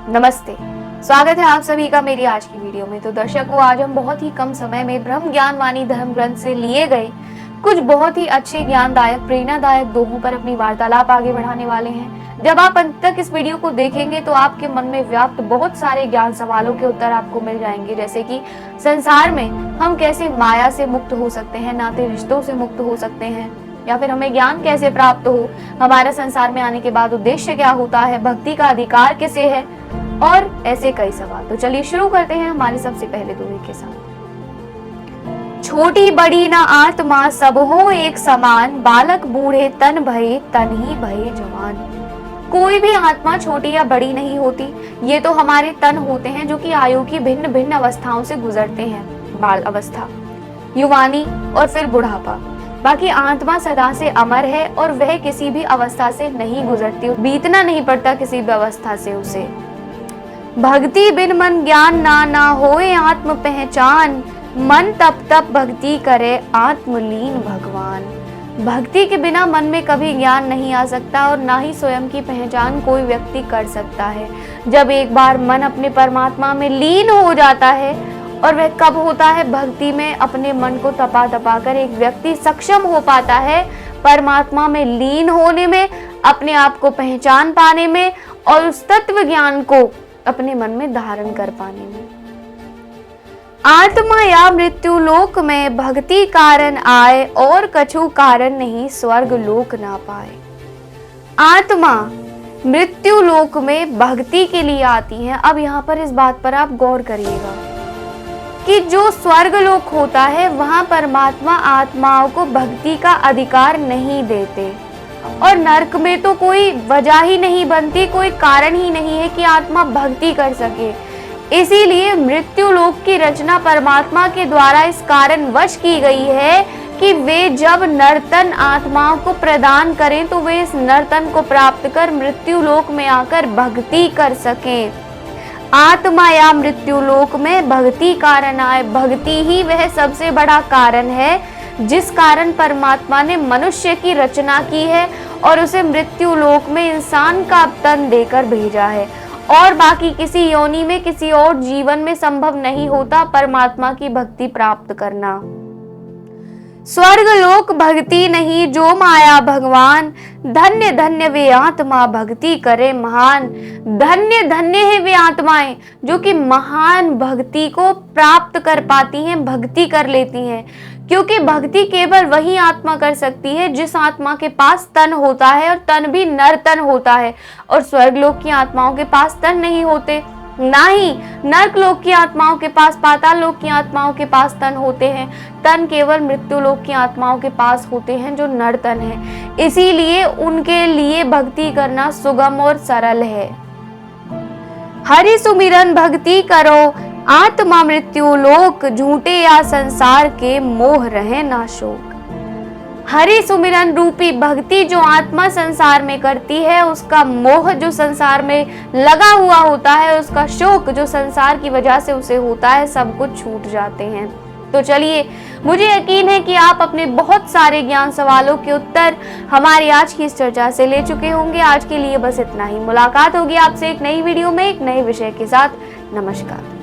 नमस्ते, स्वागत है आप सभी का मेरी आज की वीडियो में। तो दर्शकों, आज हम बहुत ही कम समय में ब्रह्म ज्ञान वाणी धर्म ग्रंथ से लिए गए कुछ बहुत ही अच्छे ज्ञानदायक प्रेरणादायक दोहों पर अपनी वार्तालाप आगे बढ़ाने वाले हैं। जब आप अंत तक इस वीडियो को देखेंगे तो आपके मन में व्याप्त बहुत सारे ज्ञान सवालों के उत्तर आपको मिल जाएंगे, जैसे कि संसार में हम कैसे माया से मुक्त हो सकते हैं, नाते रिश्तों से मुक्त हो सकते हैं, या फिर हमें ज्ञान कैसे प्राप्त हो, हमारा संसार में आने के बाद उद्देश्य क्या होता है, भक्ति का अधिकार कैसे है, और ऐसे कई सवाल। तो चलिए शुरू करते हैं हमारे सबसे पहले दोहे के साथ। छोटी बड़ी ना आत्मा सब हो एक समान, बालक बूढ़े तन भये तन ही भये जवान। कोई भी आत्मा छोटी या बड़ी नहीं होती, ये तो हमारे तन होते हैं जो कि आयु की भिन्न भिन्न अवस्थाओं से गुजरते हैं। बाल अवस्था, युवानी और फिर बुढ़ापा। बाकी आत्मा सदा से अमर है और वह किसी भी अवस्था से नहीं गुजरती, बीतना नहीं पड़ता किसी भी अवस्था से उसे। भक्ति बिन मन ज्ञान ना होए आत्म पहचान, मन तप तप भक्ति करे आत्मलीन भगवान। भक्ति के बिना मन में कभी ज्ञान नहीं आ सकता और ना ही स्वयं की पहचान कोई व्यक्ति कर सकता है। जब एक बार मन अपने परमात्मा में लीन हो जाता है, और वह कब होता है, भक्ति में अपने मन को तपा कर एक व्यक्ति सक्षम हो पाता है परमात्मा में लीन होने में, अपने आप को पहचान पाने में और उस तत्व ज्ञान को अपने मन में धारण कर पाने में। आत्मा या मृत्यु लोक में भक्ति कारण आए, और कछु कारण नहीं स्वर्ग लोक ना पाए। आत्मा मृत्यु लोक में भक्ति के लिए आती है। अब यहाँ पर इस बात पर आप गौर करिएगा कि जो स्वर्ग लोक होता है वहां परमात्मा आत्माओं को भक्ति का अधिकार नहीं देते, और नरक में तो कोई वजह ही नहीं बनती, कोई कारण ही नहीं है कि आत्मा भक्ति कर सके। इसीलिए मृत्यु लोक की रचना परमात्मा के द्वारा इस कारण वश की गई है कि वे जब नर्तन आत्माओं को प्रदान करें तो वे इस नर्तन को प्राप्त कर मृत्यु लोक में आकर भक्ति कर सकें। आत्मा या मृत्यु लोक में भक्ति कारण आए। भक्ति ही वह सबसे बड़ा कारण है जिस कारण परमात्मा ने मनुष्य की रचना की है और उसे मृत्यु लोक में इंसान का तन देकर भेजा है, और बाकी किसी योनि में किसी और जीवन में संभव नहीं होता परमात्मा की भक्ति प्राप्त करना। स्वर्ग लोक भक्ति नहीं जो माया भगवान, धन्य धन्य वे आत्मा भक्ति करे महान। धन्य धन्य है वे आत्माएं जो कि महान भक्ति को प्राप्त कर पाती हैं, भक्ति कर लेती हैं, क्योंकि भक्ति केवल वही आत्मा कर सकती है जिस आत्मा के पास तन होता है, और तन भी नर तन होता है। और स्वर्ग लोक की आत्माओं के पास तन नहीं होते, ना ही नरक लोक की आत्माओं के पास, पाताल लोक की आत्माओं के पास तन होते हैं। तन केवल मृत्यु लोक की आत्माओं के पास होते हैं जो नर तन है। इसीलिए उनके लिए भक्ति करना सुगम और सरल है। हरि सुमिरन भक्ति करो आत्मा मृत्यु लोक, झूठे या संसार के मोह रहे ना शोक। हरि सुमिरन रूपी भक्ति जो आत्मा संसार में करती है, उसका मोह जो संसार में लगा हुआ होता है, उसका शोक जो संसार की वजह से उसे होता है, सब कुछ छूट जाते हैं। तो चलिए, मुझे यकीन है कि आप अपने बहुत सारे ज्ञान सवालों के उत्तर हमारी आज की इस चर्चा से ले चुके होंगे। आज के लिए बस इतना ही। मुलाकात होगी आपसे एक नई वीडियो में एक नए विषय के साथ। नमस्कार।